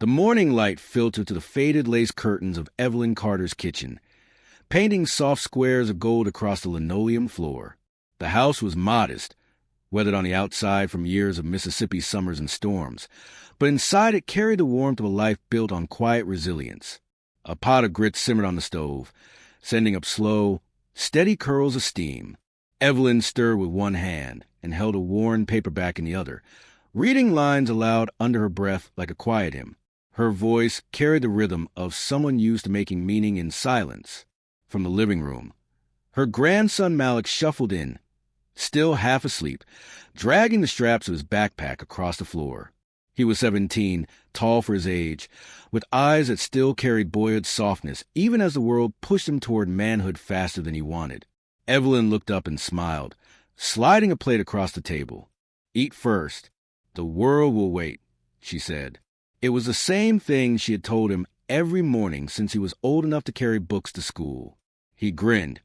The morning light filtered through the faded lace curtains of Evelyn Carter's kitchen, painting soft squares of gold across the linoleum floor. The house was modest, weathered on the outside from years of Mississippi summers and storms, but inside it carried the warmth of a life built on quiet resilience. A pot of grits simmered on the stove, sending up slow, steady curls of steam. Evelyn stirred with one hand and held a worn paperback in the other, reading lines aloud under her breath like a quiet hymn. Her voice carried the rhythm of someone used to making meaning in silence. From the living room, her grandson Malik shuffled in, still half asleep, dragging the straps of his backpack across the floor. He was 17, tall for his age, with eyes that still carried boyhood softness, even as the world pushed him toward manhood faster than he wanted. Evelyn looked up and smiled, sliding a plate across the table. "Eat first. The world will wait," she said. It was the same thing she had told him every morning since he was old enough to carry books to school. He grinned,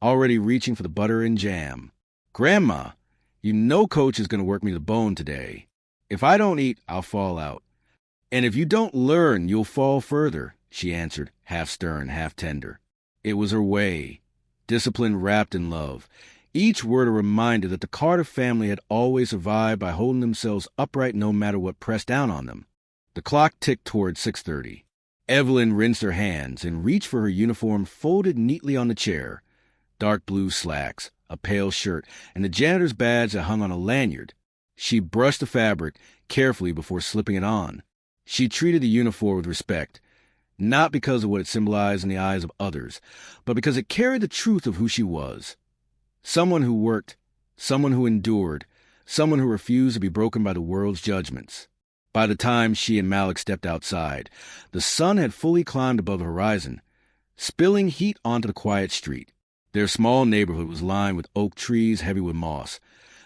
already reaching for the butter and jam. "Grandma, you know Coach is going to work me to the bone today. If I don't eat, I'll fall out. And if you don't learn, you'll fall further," she answered, half stern, half tender. It was her way, discipline wrapped in love, each word a reminder that the Carter family had always survived by holding themselves upright no matter what pressed down on them. The clock ticked toward 6:30. Evelyn rinsed her hands and reached for her uniform folded neatly on the chair. Dark blue slacks, a pale shirt, and the janitor's badge that hung on a lanyard. She brushed the fabric carefully before slipping it on. She treated the uniform with respect, not because of what it symbolized in the eyes of others, but because it carried the truth of who she was. Someone who worked, someone who endured, someone who refused to be broken by the world's judgments. By the time she and Malik stepped outside, the sun had fully climbed above the horizon, spilling heat onto the quiet street. Their small neighborhood was lined with oak trees heavy with moss,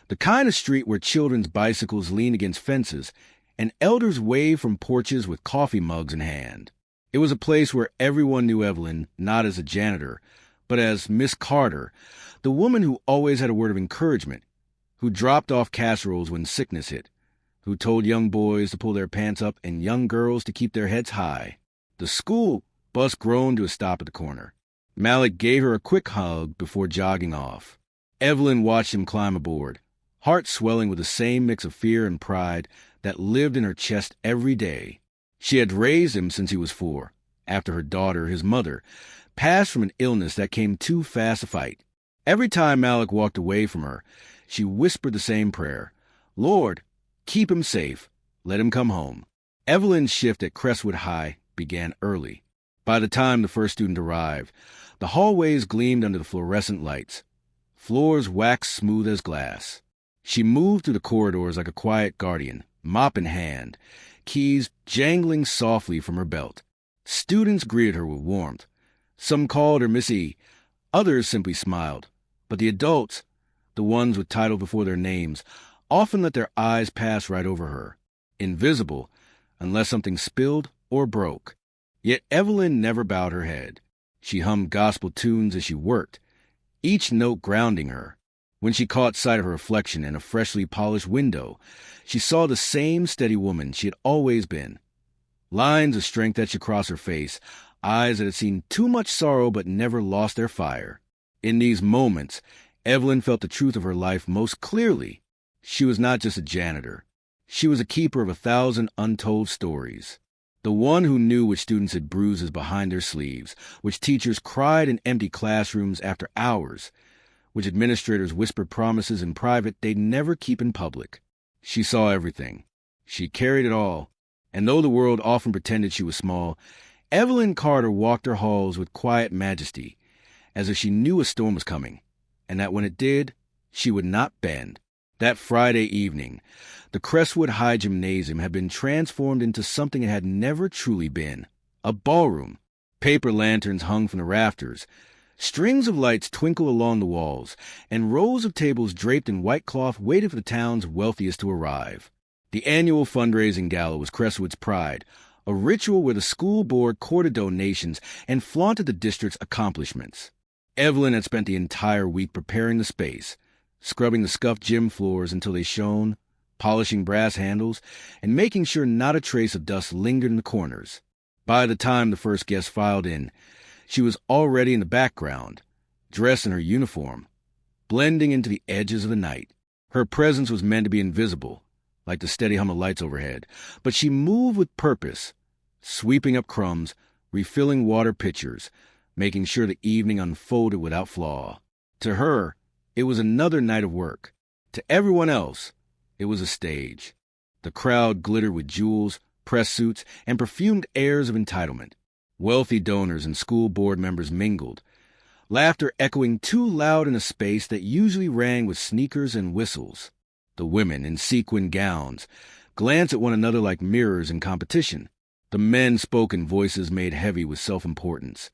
the kind of street where children's bicycles leaned against fences and elders waved from porches with coffee mugs in hand. It was a place where everyone knew Evelyn not as a janitor, but as Miss Carter, the woman who always had a word of encouragement, who dropped off casseroles when sickness hit, who told young boys to pull their pants up and young girls to keep their heads high. The school bus groaned to a stop at the corner. Malik gave her a quick hug before jogging off. Evelyn watched him climb aboard, heart swelling with the same mix of fear and pride that lived in her chest every day. She had raised him since he was 4, after her daughter, his mother, passed from an illness that came too fast to fight. Every time Malik walked away from her, she whispered the same prayer: "Lord, keep him safe. Let him come home." Evelyn's shift at Crestwood High began early. By the time the first student arrived, the hallways gleamed under the fluorescent lights, floors waxed smooth as glass. She moved through the corridors like a quiet guardian, mop in hand, keys jangling softly from her belt. Students greeted her with warmth. Some called her Miss E. Others simply smiled. But the adults, the ones with titles before their names, often let their eyes pass right over her, invisible, unless something spilled or broke. Yet Evelyn never bowed her head. She hummed gospel tunes as she worked, each note grounding her. When she caught sight of her reflection in a freshly polished window, she saw the same steady woman she had always been. Lines of strength etched across her face, eyes that had seen too much sorrow but never lost their fire. In these moments, Evelyn felt the truth of her life most clearly. She was not just a janitor. She was a keeper of 1,000 untold stories. The one who knew which students had bruises behind their sleeves, which teachers cried in empty classrooms after hours, which administrators whispered promises in private they'd never keep in public. She saw everything. She carried it all. And though the world often pretended she was small, Evelyn Carter walked her halls with quiet majesty, as if she knew a storm was coming, and that when it did, she would not bend. That Friday evening, the Crestwood High Gymnasium had been transformed into something it had never truly been: a ballroom. Paper lanterns hung from the rafters, strings of lights twinkled along the walls, and rows of tables draped in white cloth waited for the town's wealthiest to arrive. The annual fundraising gala was Crestwood's pride, a ritual where the school board courted donations and flaunted the district's accomplishments. Evelyn had spent the entire week preparing the space, scrubbing the scuffed gym floors until they shone polishing brass handles and making sure not a trace of dust lingered in the corners. By the time the first guest filed in, she was already in the background, dressed in her uniform, blending into the edges of the night. Her presence was meant to be invisible, like the steady hum of lights overhead, but she moved with purpose, sweeping up crumbs, refilling water pitchers, making sure the evening unfolded without flaw. To her, it was another night of work. To everyone else, it was a stage. The crowd glittered with jewels, press suits, and perfumed airs of entitlement. Wealthy donors and school board members mingled, laughter echoing too loud in a space that usually rang with sneakers and whistles. The women, in sequin gowns, glanced at one another like mirrors in competition. The men spoke in voices made heavy with self-importance.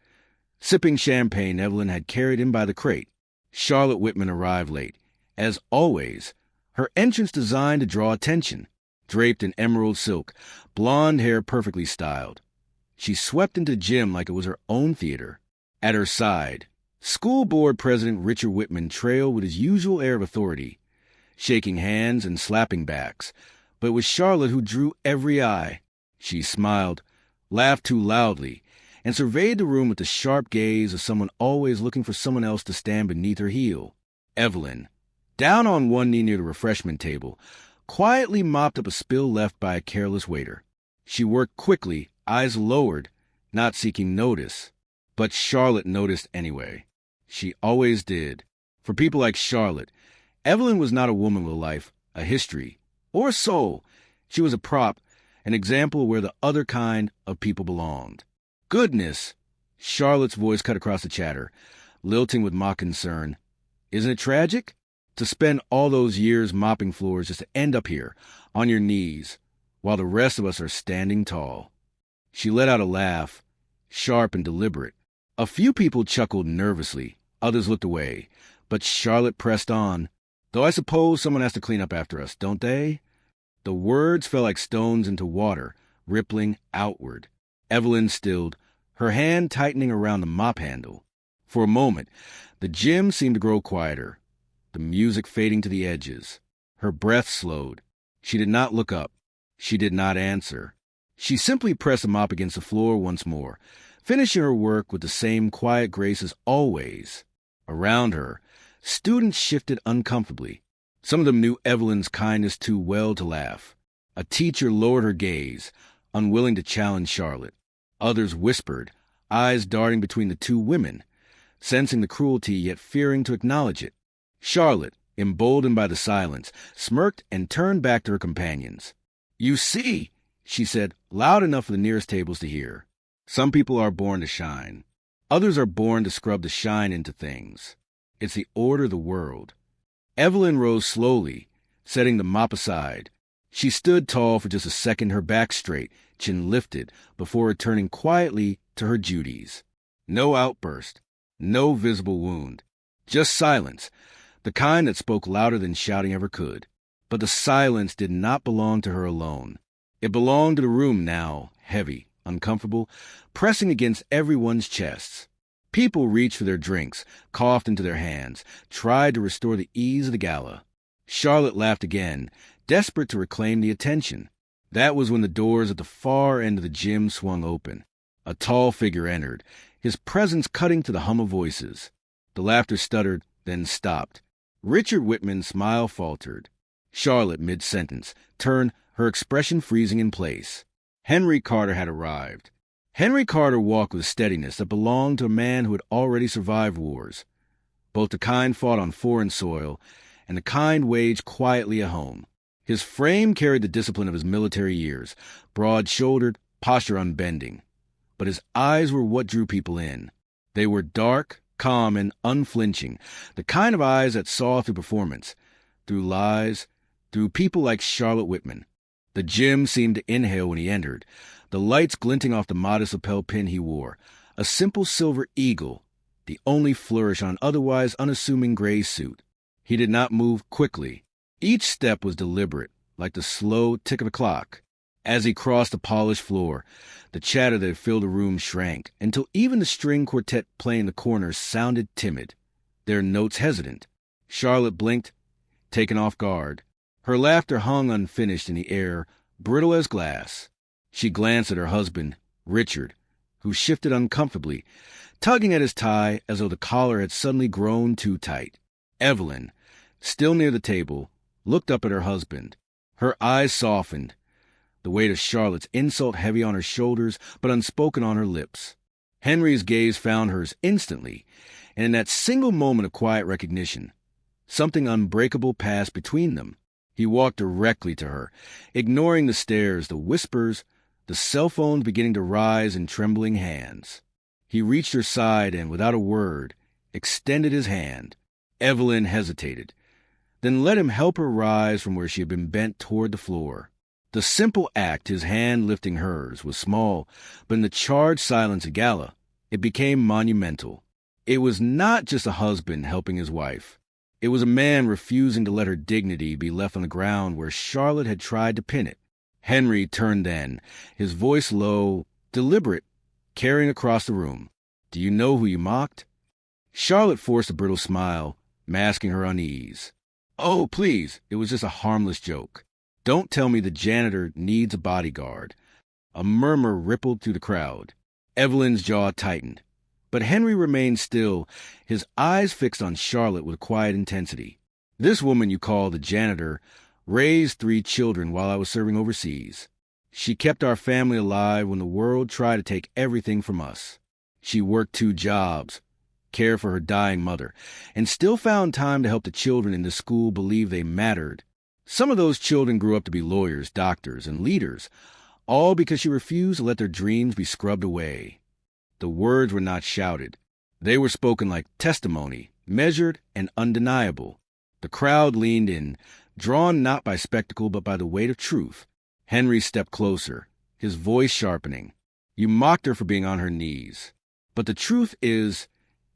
Sipping champagne Evelyn had carried in by the crate, Charlotte Whitman arrived late. As always, her entrance designed to draw attention. Draped in emerald silk, blonde hair perfectly styled. She swept into the gym like it was her own theater. At her side, School Board President Richard Whitman trailed with his usual air of authority, shaking hands and slapping backs, but it was Charlotte who drew every eye. She smiled, laughed too loudly, and surveyed the room with the sharp gaze of someone always looking for someone else to stand beneath her heel. Evelyn, down on one knee near the refreshment table, quietly mopped up a spill left by a careless waiter. She worked quickly, eyes lowered, not seeking notice. But Charlotte noticed anyway. She always did. For people like Charlotte, Evelyn was not a woman with a life, a history, or a soul. She was a prop, an example of where the other kind of people belonged. Goodness! Charlotte's voice cut across the chatter, lilting with mock concern. Isn't it tragic? To spend all those years mopping floors just to end up here, on your knees, while the rest of us are standing tall. She let out a laugh, sharp and deliberate. A few people chuckled nervously, others looked away, but Charlotte pressed on. Though I suppose someone has to clean up after us, don't they? The words fell like stones into water, rippling outward. Evelyn stilled, her hand tightening around the mop handle. For a moment, the gym seemed to grow quieter, the music fading to the edges. Her breath slowed. She did not look up. She did not answer. She simply pressed the mop against the floor once more, finishing her work with the same quiet grace as always. Around her, students shifted uncomfortably. Some of them knew Evelyn's kindness too well to laugh. A teacher lowered her gaze, unwilling to challenge Charlotte. Others whispered, eyes darting between the two women, sensing the cruelty yet fearing to acknowledge it. Charlotte, emboldened by the silence, smirked and turned back to her companions. You see, she said, loud enough for the nearest tables to hear. Some people are born to shine. Others are born to scrub the shine into things. It's the order of the world. Evelyn rose slowly, setting the mop aside. She stood tall for just a second, her back straight, chin lifted, before returning quietly to her duties. No outburst, no visible wound. Just silence, the kind that spoke louder than shouting ever could. But the silence did not belong to her alone. It belonged to the room now, heavy, uncomfortable, pressing against everyone's chests. People reached for their drinks, coughed into their hands, tried to restore the ease of the gala. Charlotte laughed again, desperate to reclaim the attention. That was when the doors at the far end of the gym swung open. A tall figure entered, his presence cutting to the hum of voices. The laughter stuttered, then stopped. Richard Whitman's smile faltered. Charlotte, mid-sentence, turned, her expression freezing in place. Henry Carter had arrived. Henry Carter walked with a steadiness that belonged to a man who had already survived wars, both the kind fought on foreign soil and the kind waged quietly at home. His frame carried the discipline of his military years, broad-shouldered, posture unbending. But his eyes were what drew people in. They were dark, calm, and unflinching, the kind of eyes that saw through performance, through lies, through people like Charlotte Whitman. The gym seemed to inhale when he entered, the lights glinting off the modest lapel pin he wore, a simple silver eagle, the only flourish on an otherwise unassuming gray suit. He did not move quickly. Each step was deliberate, like the slow tick of a clock. As he crossed the polished floor, the chatter that filled the room shrank, until even the string quartet playing the corners sounded timid, their notes hesitant. Charlotte blinked, taken off guard. Her laughter hung unfinished in the air, brittle as glass. She glanced at her husband, Richard, who shifted uncomfortably, tugging at his tie as though the collar had suddenly grown too tight. Evelyn, still near the table, looked up at her husband. Her eyes softened, the weight of Charlotte's insult heavy on her shoulders but unspoken on her lips. Henry's gaze found hers instantly, and in that single moment of quiet recognition, something unbreakable passed between them. He walked directly to her, ignoring the stares, the whispers, the cell phones beginning to rise in trembling hands. He reached her side and, without a word, extended his hand. Evelyn hesitated, then let him help her rise from where she had been bent toward the floor. The simple act, his hand lifting hers, was small, but in the charged silence of gala, it became monumental. It was not just a husband helping his wife. It was a man refusing to let her dignity be left on the ground where Charlotte had tried to pin it. Henry turned then, his voice low, deliberate, carrying across the room. "Do you know who you mocked?" Charlotte forced a brittle smile, masking her unease. "Oh, please, it was just a harmless joke. Don't tell me the janitor needs a bodyguard." A murmur rippled through the crowd. Evelyn's jaw tightened. But Henry remained still, his eyes fixed on Charlotte with quiet intensity. "This woman you call the janitor raised 3 children while I was serving overseas. She kept our family alive when the world tried to take everything from us. She worked 2 jobs, cared for her dying mother, and still found time to help the children in the school believe they mattered. Some of those children grew up to be lawyers, doctors, and leaders, all because she refused to let their dreams be scrubbed away." The words were not shouted. They were spoken like testimony, measured and undeniable. The crowd leaned in, drawn not by spectacle but by the weight of truth. Henry stepped closer, his voice sharpening. "You mocked her for being on her knees. But the truth is,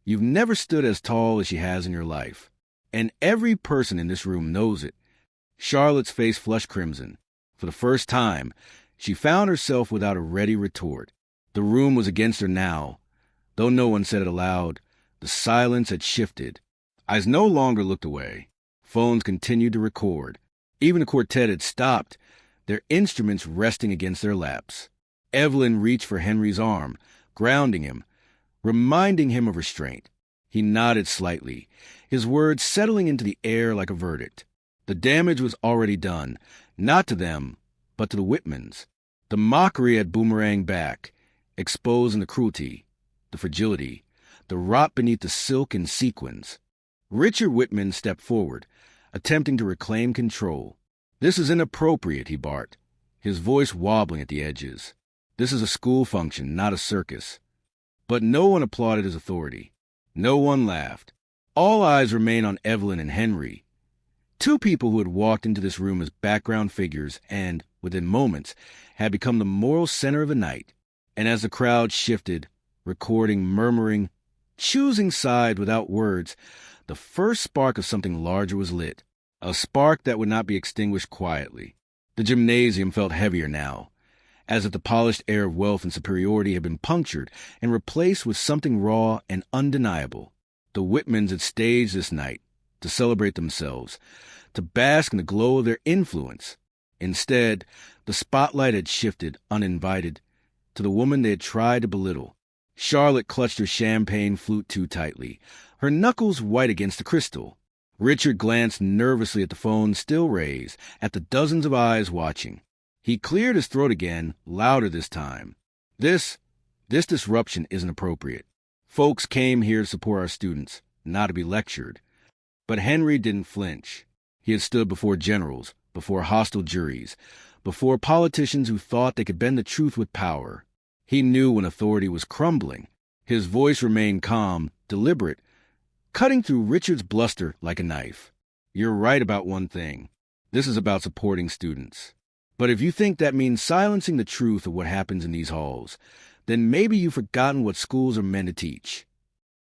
you've never stood as tall as she has in your life. And every person in this room knows it." Charlotte's face flushed crimson. For the first time, she found herself without a ready retort. The room was against her now. Though no one said it aloud, the silence had shifted. Eyes no longer looked away. Phones continued to record. Even the quartet had stopped, their instruments resting against their laps. Evelyn reached for Henry's arm, grounding him, reminding him of restraint. He nodded slightly, his words settling into the air like a verdict. The damage was already done, not to them, but to the Whitmans. The mockery had boomeranged back, exposing the cruelty, the fragility, the rot beneath the silk and sequins. Richard Whitman stepped forward, attempting to reclaim control. "This is inappropriate," he barked, his voice wobbling at the edges. "This is a school function, not a circus." But no one applauded his authority. No one laughed. All eyes remained on Evelyn and Henry, 2 people who had walked into this room as background figures and, within moments, had become the moral center of the night. And as the crowd shifted, recording, murmuring, choosing sides without words, the first spark of something larger was lit, a spark that would not be extinguished quietly. The gymnasium felt heavier now, as if the polished air of wealth and superiority had been punctured and replaced with something raw and undeniable. The Whitmans had staged this night to celebrate themselves, to bask in the glow of their influence. Instead, the spotlight had shifted, uninvited, to the woman they had tried to belittle. Charlotte clutched her champagne flute too tightly, her knuckles white against the crystal. Richard glanced nervously at the phone still raised, at the dozens of eyes watching. He cleared his throat again, louder this time. This disruption isn't appropriate. Folks came here to support our students, not to be lectured." But Henry didn't flinch. He had stood before generals, before hostile juries, before politicians who thought they could bend the truth with power. He knew when authority was crumbling. His voice remained calm, deliberate, cutting through Richard's bluster like a knife. "You're right about one thing. This is about supporting students. But if you think that means silencing the truth of what happens in these halls, then maybe you've forgotten what schools are meant to teach."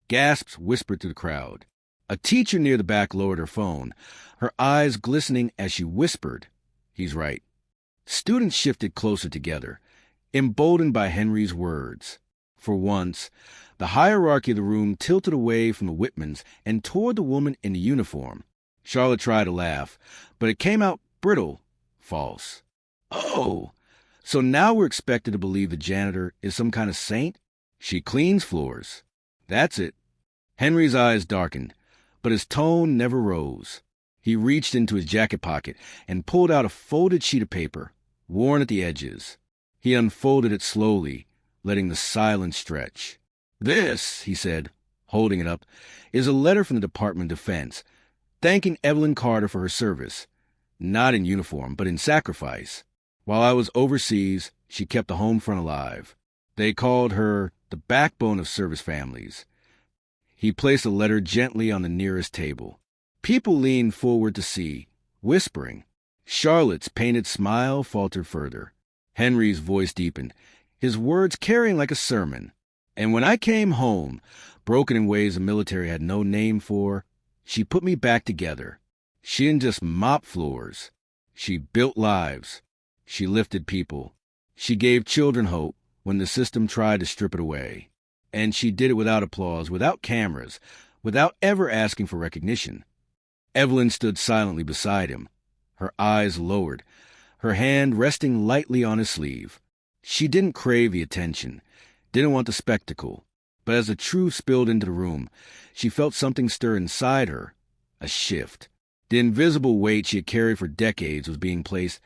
Gasps whispered through the crowd. A teacher near the back lowered her phone, her eyes glistening as she whispered, "He's right." Students shifted closer together, emboldened by Henry's words. For once, the hierarchy of the room tilted away from the Whitmans and toward the woman in the uniform. Charlotte tried to laugh, but it came out Brittle. False. Oh, so now we're expected to believe the janitor is some kind of saint? She cleans floors. That's it. Henry's eyes darkened, but his tone never rose. He reached into his jacket pocket and pulled out a folded sheet of paper, worn at the edges. He unfolded it slowly, letting the silence stretch. "This," he said, holding it up, "is a letter from the Department of Defense, thanking Evelyn Carter for her service. Not in uniform, but in sacrifice. While I was overseas, she kept the home front alive. They called her the backbone of service families." He placed the letter gently on the nearest table. People leaned forward to see, whispering. Charlotte's painted smile faltered further. Henry's voice deepened, his words carrying like a sermon. "And when I came home, broken in ways the military had no name for, she put me back together. She didn't just mop floors. She built lives. She lifted people. She gave children hope when the system tried to strip it away. And she did it without applause, without cameras, without ever asking for recognition." Evelyn stood silently beside him, her eyes lowered, her hand resting lightly on his sleeve. She didn't crave the attention, didn't want the spectacle, but as the truth spilled into the room, she felt something stir inside her, a shift. The invisible weight she had carried for decades was being placed,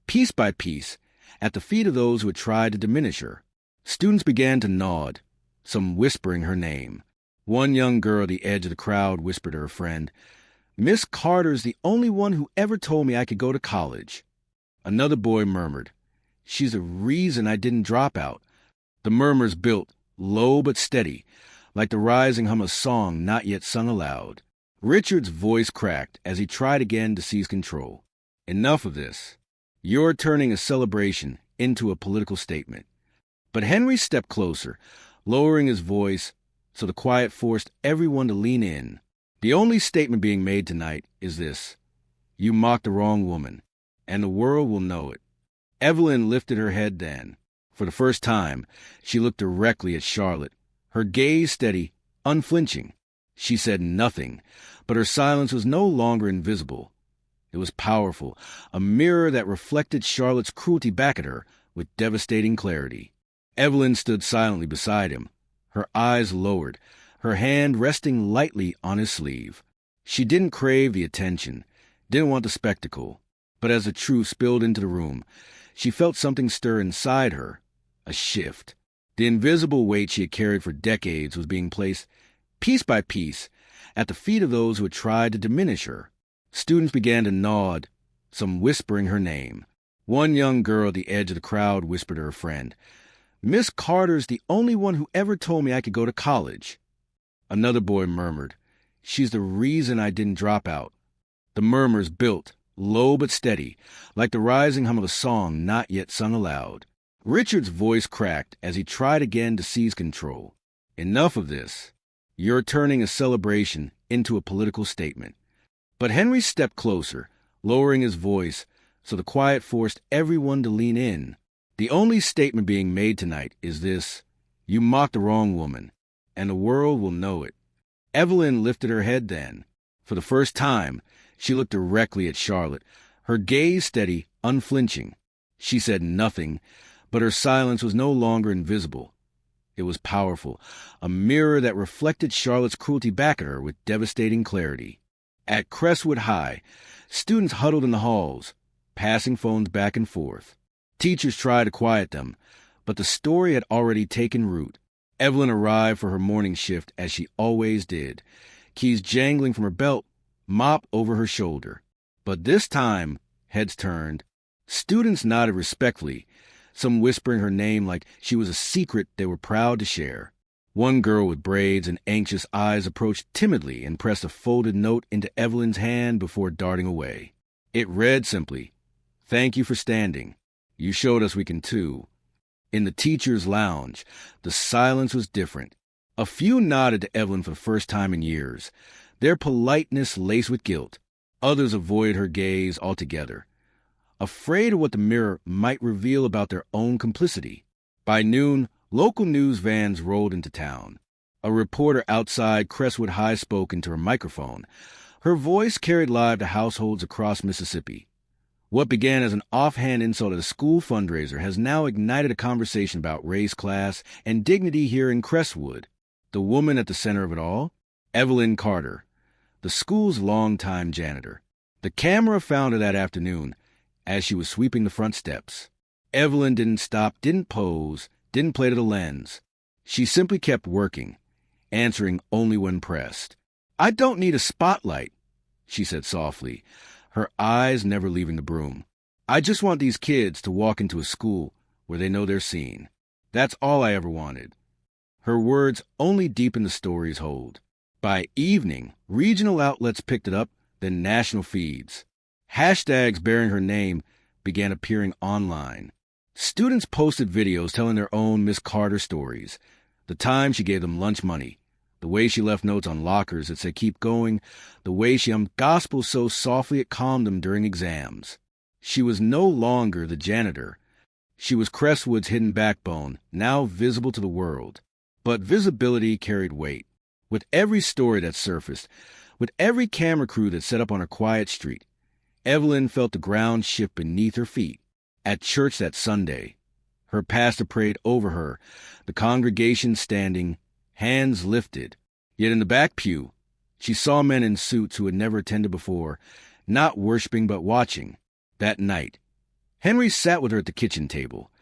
piece by piece, at the feet of those who had tried to diminish her. Students began to nod, some whispering her name. One young girl at the edge of the crowd whispered to her friend, "Miss Carter's the only one who ever told me I could go to college." Another boy murmured, "She's the reason I didn't drop out." The murmurs built, low but steady, like the rising hum of a song not yet sung aloud. Richard's voice cracked as he tried again to seize control. "Enough of this. You're turning a celebration into a political statement." But Henry stepped closer, lowering his voice so the quiet forced everyone to lean in. "The only statement being made tonight is this. You mocked the wrong woman, and the world will know it." Evelyn lifted her head then. For the first time, she looked directly at Charlotte, her gaze steady, unflinching. She said nothing, but her silence was no longer invisible. It was powerful, a mirror that reflected Charlotte's cruelty back at her with devastating clarity. Evelyn stood silently beside him, her eyes lowered, her hand resting lightly on his sleeve. She didn't crave the attention, didn't want the spectacle, but as the truth spilled into the room, she felt something stir inside her, a shift. The invisible weight she had carried for decades was being placed, piece by piece, at the feet of those who had tried to diminish her. Students began to nod, some whispering her name. One young girl at the edge of the crowd whispered to her friend, "Miss Carter's the only one who ever told me I could go to college." Another boy murmured, "She's the reason I didn't drop out." The murmurs built, low but steady, like the rising hum of a song not yet sung aloud. Richard's voice cracked as he tried again to seize control. "Enough of this. You're turning a celebration into a political statement." But Henry stepped closer, lowering his voice so the quiet forced everyone to lean in. "The only statement being made tonight is this. You mocked the wrong woman, and the world will know it." Evelyn lifted her head then. For the first time, she looked directly at Charlotte, her gaze steady, unflinching. She said nothing, but her silence was no longer invisible. It was powerful, a mirror that reflected Charlotte's cruelty back at her with devastating clarity. At Crestwood High, students huddled in the halls, passing phones back and forth. Teachers tried to quiet them, but the story had already taken root. Evelyn arrived for her morning shift as she always did, keys jangling from her belt, mop over her shoulder. But this time, heads turned. Students nodded respectfully, some whispering her name like she was a secret they were proud to share. One girl with braids and anxious eyes approached timidly and pressed a folded note into Evelyn's hand before darting away. It read simply, "Thank you for standing. You showed us we can too." In the teacher's lounge, the silence was different. A few nodded to Evelyn for the first time in years, their politeness laced with guilt. Others avoided her gaze altogether, afraid of what the mirror might reveal about their own complicity. By noon, local news vans rolled into town. A reporter outside Crestwood High spoke into her microphone. Her voice carried live to households across Mississippi. What began as an offhand insult at a school fundraiser has now ignited a conversation about race, class, and dignity here in Crestwood. The woman at the center of it all? Evelyn Carter, the school's longtime janitor. The camera found her that afternoon as she was sweeping the front steps. Evelyn didn't stop, didn't pose, didn't play to the lens. She simply kept working, answering only when pressed. "I don't need a spotlight," she said softly, her eyes never leaving the broom. "I just want these kids to walk into a school where they know they're seen. That's all I ever wanted." Her words only deepened the story's hold. By evening, regional outlets picked it up, then national feeds. Hashtags bearing her name began appearing online. Students posted videos telling their own Miss Carter stories. The time she gave them lunch money, the way she left notes on lockers that said keep going, the way she hummed gospel so softly it calmed them during exams. She was no longer the janitor. She was Crestwood's hidden backbone, now visible to the world. But visibility carried weight. With every story that surfaced, with every camera crew that set up on her quiet street, Evelyn felt the ground shift beneath her feet. At church that Sunday, her pastor prayed over her, the congregation standing, hands lifted. Yet in the back pew, she saw men in suits who had never attended before, not worshiping but watching. That night, Henry sat with her at the kitchen table,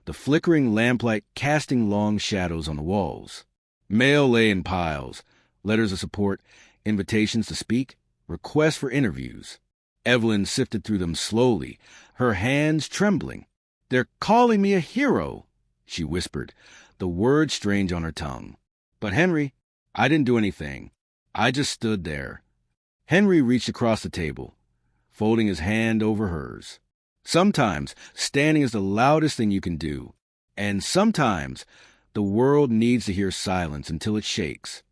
the flickering lamplight casting long shadows on the walls. Mail lay in piles, letters of support, invitations to speak, requests for interviews. Evelyn sifted through them slowly, her hands trembling. "They're calling me a hero," she whispered, the words strange on her tongue. "But Henry, I didn't do anything. I just stood there." Henry reached across the table, folding his hand over hers. Sometimes standing is the loudest thing you can do, and sometimes the world needs to hear silence until it shakes.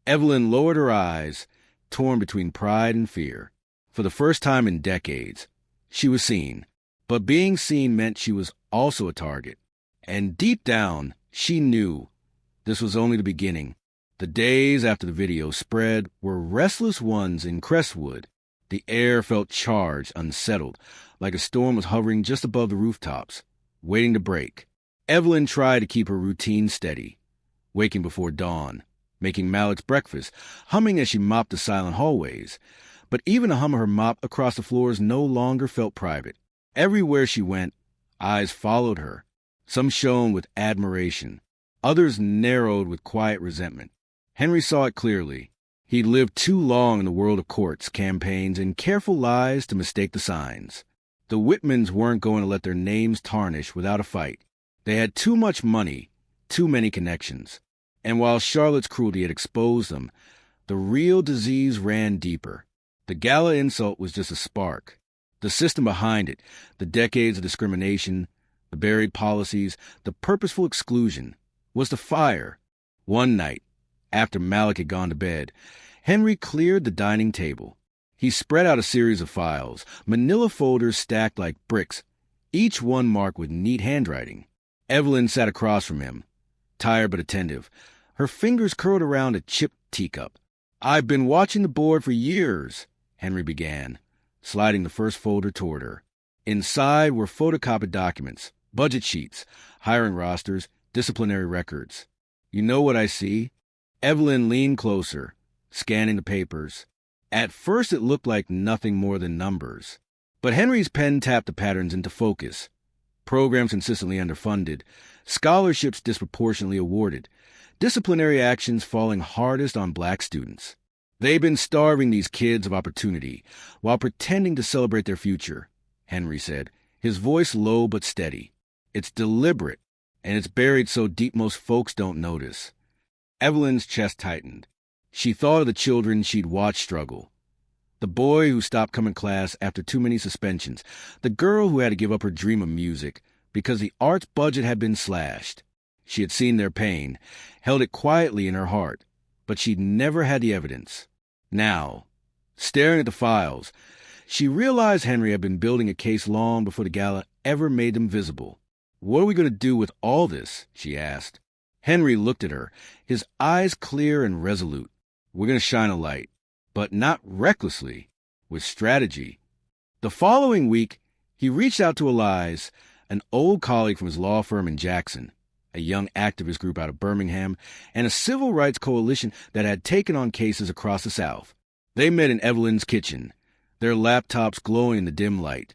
Evelyn lowered her eyes, torn between pride and fear. For the first time in decades, she was seen, but being seen meant she was also a target. And deep down, she knew this was only the beginning. The days after the video spread were restless ones in Crestwood. The air felt charged, unsettled, like a storm was hovering just above the rooftops, waiting to break. Evelyn tried to keep her routine steady, waking before dawn, making Malik's breakfast, humming as she mopped the silent hallways. But even the hum of her mop across the floors no longer felt private. Everywhere she went, eyes followed her. Some shone with admiration, others narrowed with quiet resentment. Henry saw it clearly. He'd lived too long in the world of courts, campaigns, and careful lies to mistake the signs. The Whitmans weren't going to let their names tarnish without a fight. They had too much money, too many connections. And while Charlotte's cruelty had exposed them, the real disease ran deeper. The gala insult was just a spark. The system behind it, the decades of discrimination, the buried policies, the purposeful exclusion, was the fire. One night, after Malik had gone to bed, Henry cleared the dining table. He spread out a series of files, manila folders stacked like bricks, each one marked with neat handwriting. Evelyn sat across from him, tired but attentive, her fingers curled around a chipped teacup. "I've been watching the board for years," Henry began, sliding the first folder toward her. Inside were photocopied documents, budget sheets, hiring rosters, disciplinary records. "You know what I see?" Evelyn leaned closer, scanning the papers. At first it looked like nothing more than numbers. But Henry's pen tapped the patterns into focus. Programs consistently underfunded, scholarships disproportionately awarded, disciplinary actions falling hardest on black students. They've been starving these kids of opportunity while pretending to celebrate their future, Henry said, his voice low but steady. "It's deliberate, and it's buried so deep most folks don't notice." Evelyn's chest tightened. She thought of the children she'd watched struggle. The boy who stopped coming to class after too many suspensions. The girl who had to give up her dream of music because the arts budget had been slashed. She had seen their pain, held it quietly in her heart, but she'd never had the evidence. Now, staring at the files, she realized Henry had been building a case long before the gala ever made them visible. "What are we going to do with all this?" she asked. Henry looked at her, his eyes clear and resolute. "We're going to shine a light, but not recklessly, with strategy." The following week, he reached out to Elias, an old colleague from his law firm in Jackson, a young activist group out of Birmingham, and a civil rights coalition that had taken on cases across the South. They met in Evelyn's kitchen, their laptops glowing in the dim light,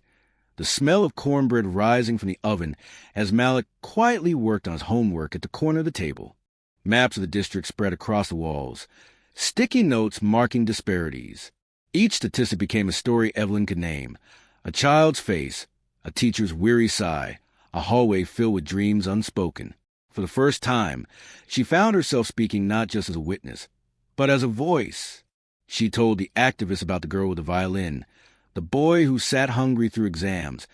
the smell of cornbread rising from the oven as Malik quietly worked on his homework at the corner of the table. Maps of the district spread across the walls, sticky notes marking disparities. Each statistic became a story Evelyn could name: a child's face, a teacher's weary sigh, a hallway filled with dreams unspoken. For the first time, she found herself speaking not just as a witness, but as a voice. She told the activist about the girl with the violin, the boy who sat hungry through exams,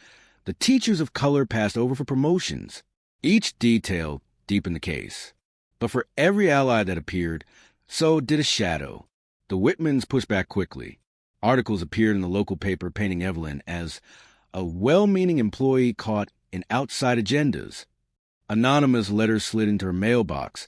the teachers of color passed over for promotions. Each detail deepened the case. But for every ally that appeared, so did a shadow. The Whitmans pushed back quickly. Articles appeared in the local paper painting Evelyn as a well-meaning employee caught in outside agendas. Anonymous letters slid into her mailbox,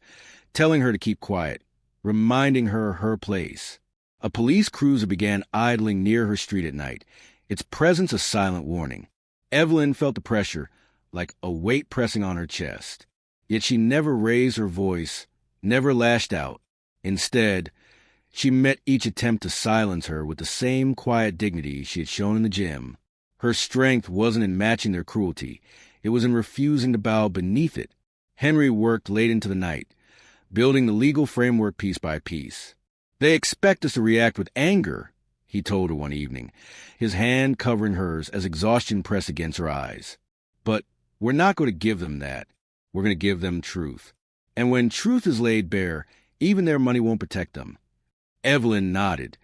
telling her to keep quiet, reminding her her place. A police cruiser began idling near her street at night, its presence a silent warning. Evelyn felt the pressure, like a weight pressing on her chest. Yet she never raised her voice, never lashed out. Instead, she met each attempt to silence her with the same quiet dignity she had shown in the gym. Her strength wasn't in matching their cruelty. It was in refusing to bow beneath it. Henry worked late into the night, building the legal framework piece by piece. "They expect us to react with anger," he told her one evening, his hand covering hers as exhaustion pressed against her eyes. "But we're not going to give them that. We're going to give them truth. And when truth is laid bare, even their money won't protect them." Evelyn nodded,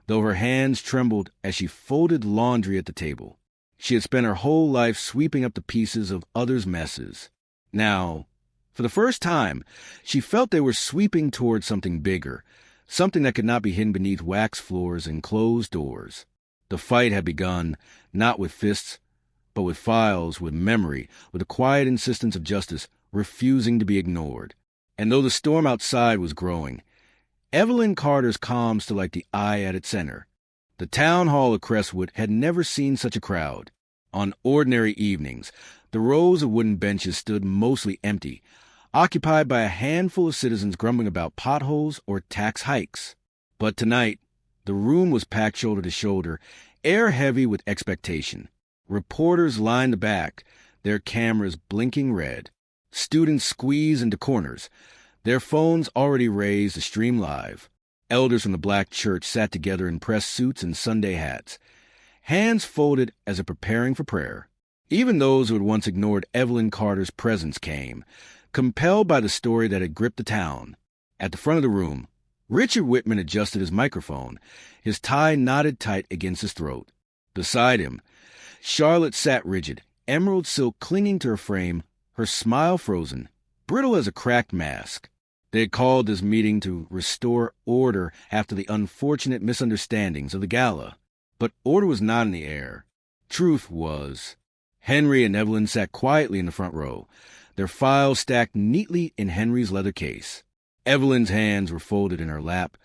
though her hands trembled as she folded laundry at the table. She had spent her whole life sweeping up the pieces of others' messes. Now, for the first time, she felt they were sweeping towards something bigger, something that could not be hidden beneath wax floors and closed doors. The fight had begun, not with fists, but with files, with memory, with the quiet insistence of justice refusing to be ignored. And though the storm outside was growing, Evelyn Carter's calm stood like the eye at its center. The town hall of Crestwood had never seen such a crowd. On ordinary evenings, the rows of wooden benches stood mostly empty, occupied by a handful of citizens grumbling about potholes or tax hikes. But tonight, the room was packed shoulder to shoulder, air heavy with expectation. Reporters lined the back, their cameras blinking red. Students squeezed into corners, their phones already raised to stream live. Elders from the black church sat together in pressed suits and Sunday hats, hands folded as if preparing for prayer. Even those who had once ignored Evelyn Carter's presence came, compelled by the story that had gripped the town. At the front of the room, Richard Whitman adjusted his microphone, his tie knotted tight against his throat. Beside him, Charlotte sat rigid, emerald silk clinging to her frame, her smile frozen, brittle as a cracked mask. They had called this meeting to restore order after the unfortunate misunderstandings of the gala. But order was not in the air. Truth was. Henry and Evelyn sat quietly in the front row, their files stacked neatly in Henry's leather case. Evelyn's hands were folded in her lap,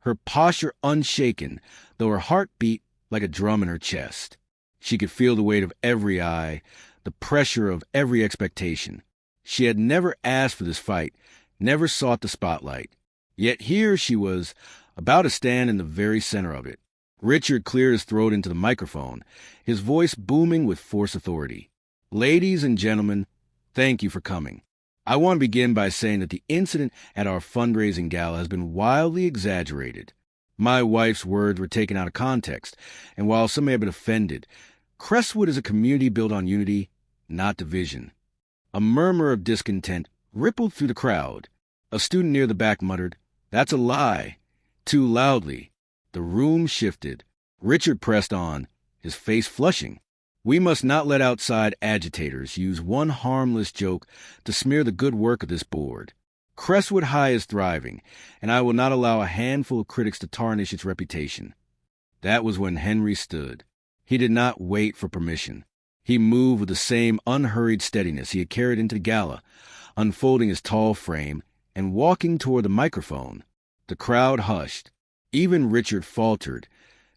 her posture unshaken, though her heart beat like a drum in her chest. She could feel the weight of every eye, the pressure of every expectation. She had never asked for this fight, never sought the spotlight. Yet here she was, about to stand in the very center of it. Richard cleared his throat into the microphone, his voice booming with forced authority. "Ladies and gentlemen, thank you for coming. I want to begin by saying that the incident at our fundraising gala has been wildly exaggerated. My wife's words were taken out of context, and while some may have been offended, Crestwood is a community built on unity, not division." A murmur of discontent rippled through the crowd. A student near the back muttered, "That's a lie," too loudly. The room shifted. Richard pressed on, his face flushing. "We must not let outside agitators use one harmless joke to smear the good work of this board. Crestwood High is thriving, and I will not allow a handful of critics to tarnish its reputation." That was when Henry stood. He did not wait for permission. He moved with the same unhurried steadiness he had carried into the gala, unfolding his tall frame and walking toward the microphone. The crowd hushed. Even Richard faltered,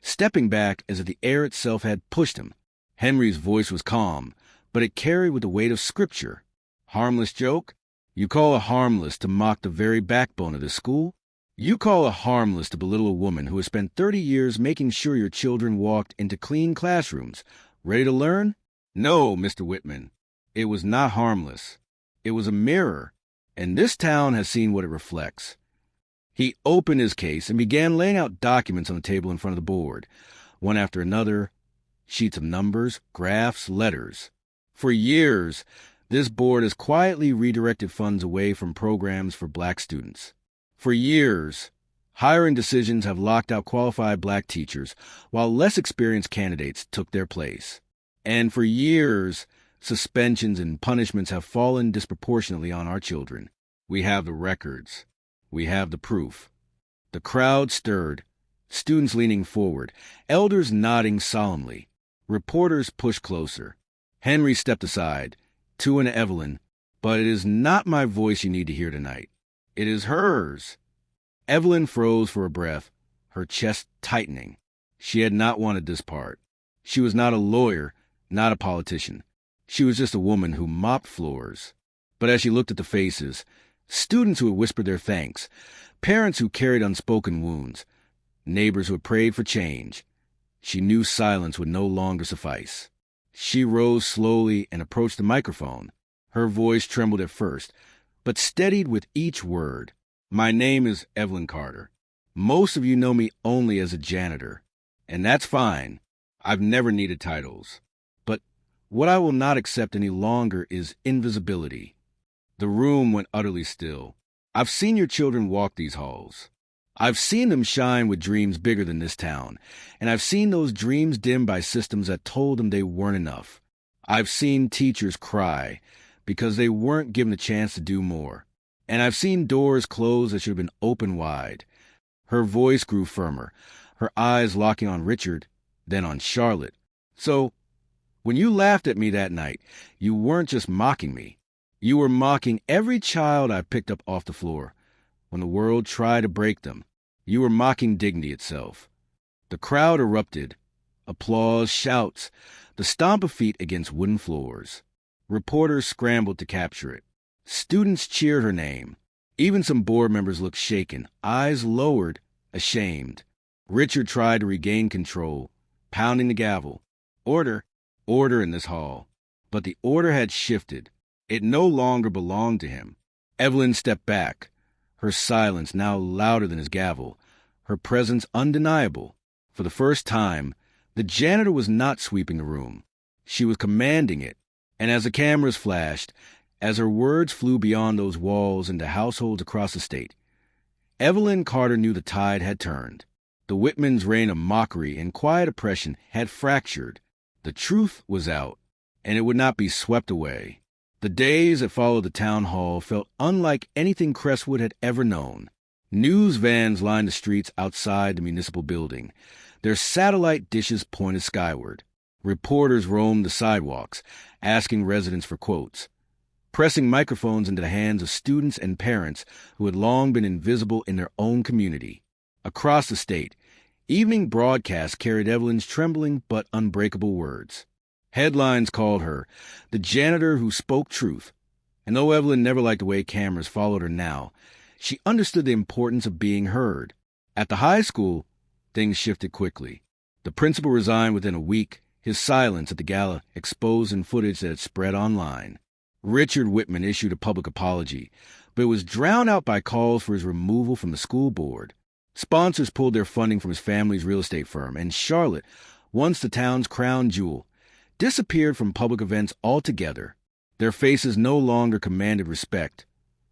stepping back as if the air itself had pushed him. Henry's voice was calm, but it carried with the weight of scripture. Harmless joke? You call it harmless to mock the very backbone of this school? You call it harmless to belittle a woman who has spent 30 years making sure your children walked into clean classrooms, ready to learn? No, Mr. Whitman. It was not harmless. It was a mirror, and this town has seen what it reflects. He opened his case and began laying out documents on the table in front of the board, one after another, sheets of numbers, graphs, letters. For years, this board has quietly redirected funds away from programs for black students. For years, hiring decisions have locked out qualified black teachers while less experienced candidates took their place. And for years, suspensions and punishments have fallen disproportionately on our children. We have the records. We have the proof. The crowd stirred, students leaning forward, elders nodding solemnly. Reporters pushed closer. Henry stepped aside, to and Evelyn, but it is not my voice you need to hear tonight. It is hers. Evelyn froze for a breath, her chest tightening. She had not wanted this part. She was not a lawyer, not a politician. She was just a woman who mopped floors. But as she looked at the faces, students who had whispered their thanks, parents who carried unspoken wounds, neighbors who had prayed for change, she knew silence would no longer suffice. She rose slowly and approached the microphone. Her voice trembled at first, but steadied with each word. My name is Evelyn Carter. Most of you know me only as a janitor, and that's fine. I've never needed titles. But what I will not accept any longer is invisibility. The room went utterly still. I've seen your children walk these halls. I've seen them shine with dreams bigger than this town, and I've seen those dreams dimmed by systems that told them they weren't enough. I've seen teachers cry because they weren't given a chance to do more, and I've seen doors close that should have been open wide. Her voice grew firmer, her eyes locking on Richard, then on Charlotte. So, when you laughed at me that night, you weren't just mocking me. You were mocking every child I picked up off the floor. When the world tried to break them, you were mocking dignity itself. The crowd erupted. Applause, shouts, the stomp of feet against wooden floors. Reporters scrambled to capture it. Students cheered her name. Even some board members looked shaken, eyes lowered, ashamed. Richard tried to regain control, pounding the gavel. Order, order in this hall. But the order had shifted. It no longer belonged to him. Evelyn stepped back, her silence now louder than his gavel, her presence undeniable. For the first time, the janitor was not sweeping the room. She was commanding it, and as the cameras flashed, as her words flew beyond those walls into households across the state, Evelyn Carter knew the tide had turned. The Whitmans' reign of mockery and quiet oppression had fractured. The truth was out, and it would not be swept away. The days that followed the town hall felt unlike anything Crestwood had ever known. News vans lined the streets outside the municipal building. Their satellite dishes pointed skyward. Reporters roamed the sidewalks, asking residents for quotes, pressing microphones into the hands of students and parents who had long been invisible in their own community. Across the state, evening broadcasts carried Evelyn's trembling but unbreakable words. Headlines called her the janitor who spoke truth, and though Evelyn never liked the way cameras followed her now, she understood the importance of being heard. At the high school, things shifted quickly. The principal resigned within a week, his silence at the gala exposed in footage that had spread online. Richard Whitman issued a public apology, but it was drowned out by calls for his removal from the school board. Sponsors pulled their funding from his family's real estate firm, and Charlotte, once the town's crown jewel, disappeared from public events altogether. Their faces no longer commanded respect.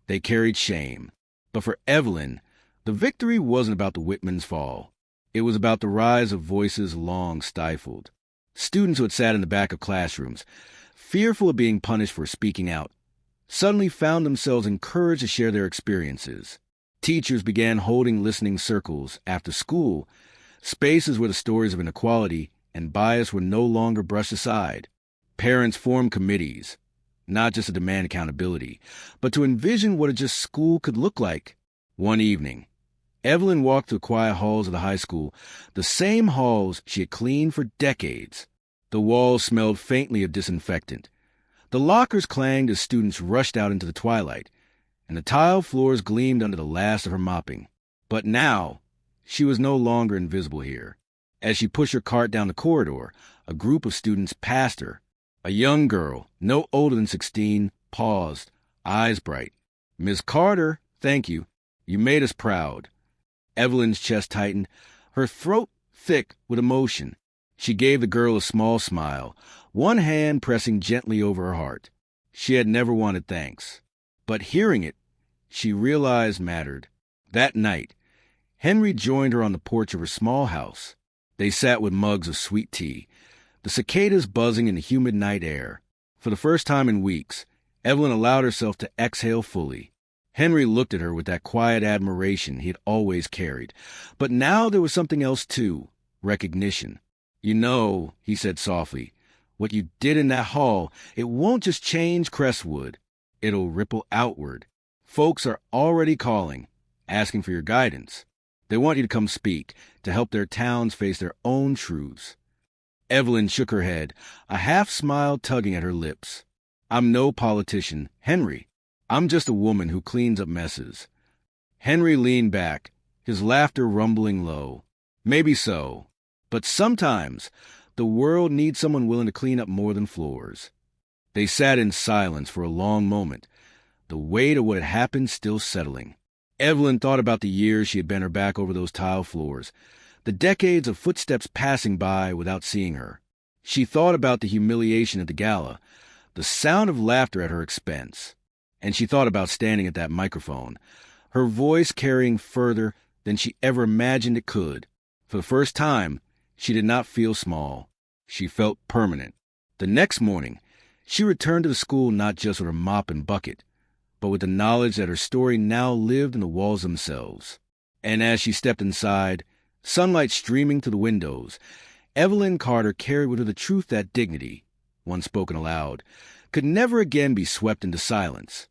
They carried shame. But for Evelyn, the victory wasn't about the Whitmans' fall. It was about the rise of voices long stifled. Students who had sat in the back of classrooms, fearful of being punished for speaking out, suddenly found themselves encouraged to share their experiences. Teachers began holding listening circles after school, spaces where the stories of inequality and bias were no longer brushed aside. Parents formed committees, not just to demand accountability, but to envision what a just school could look like. One evening, Evelyn walked through the quiet halls of the high school, the same halls she had cleaned for decades. The walls smelled faintly of disinfectant. The lockers clanged as students rushed out into the twilight, and the tile floors gleamed under the last of her mopping. But now, she was no longer invisible here. As she pushed her cart down the corridor, a group of students passed her. A young girl, no older than 16, paused, eyes bright. "Miss Carter, thank you. You made us proud." Evelyn's chest tightened, her throat thick with emotion. She gave the girl a small smile, one hand pressing gently over her heart. She had never wanted thanks, but hearing it, she realized mattered. That night, Henry joined her on the porch of her small house. They sat with mugs of sweet tea, the cicadas buzzing in the humid night air. For the first time in weeks, Evelyn allowed herself to exhale fully. Henry looked at her with that quiet admiration he had always carried. But now there was something else too, recognition. "You know," he said softly, "what you did in that hall, it won't just change Crestwood. It'll ripple outward. Folks are already calling, asking for your guidance. They want you to come speak, to help their towns face their own truths." Evelyn shook her head, a half-smile tugging at her lips. "I'm no politician, Henry. I'm just a woman who cleans up messes." Henry leaned back, his laughter rumbling low. "Maybe so. But sometimes the world needs someone willing to clean up more than floors." They sat in silence for a long moment, the weight of what had happened still settling. Evelyn thought about the years she had bent her back over those tile floors, the decades of footsteps passing by without seeing her. She thought about the humiliation at the gala, the sound of laughter at her expense. And she thought about standing at that microphone, her voice carrying further than she ever imagined it could. For the first time, she did not feel small. She felt permanent. The next morning, she returned to the school not just with her mop and bucket, but with the knowledge that her story now lived in the walls themselves. And as she stepped inside, sunlight streaming through the windows, Evelyn Carter carried with her the truth that dignity, once spoken aloud, could never again be swept into silence.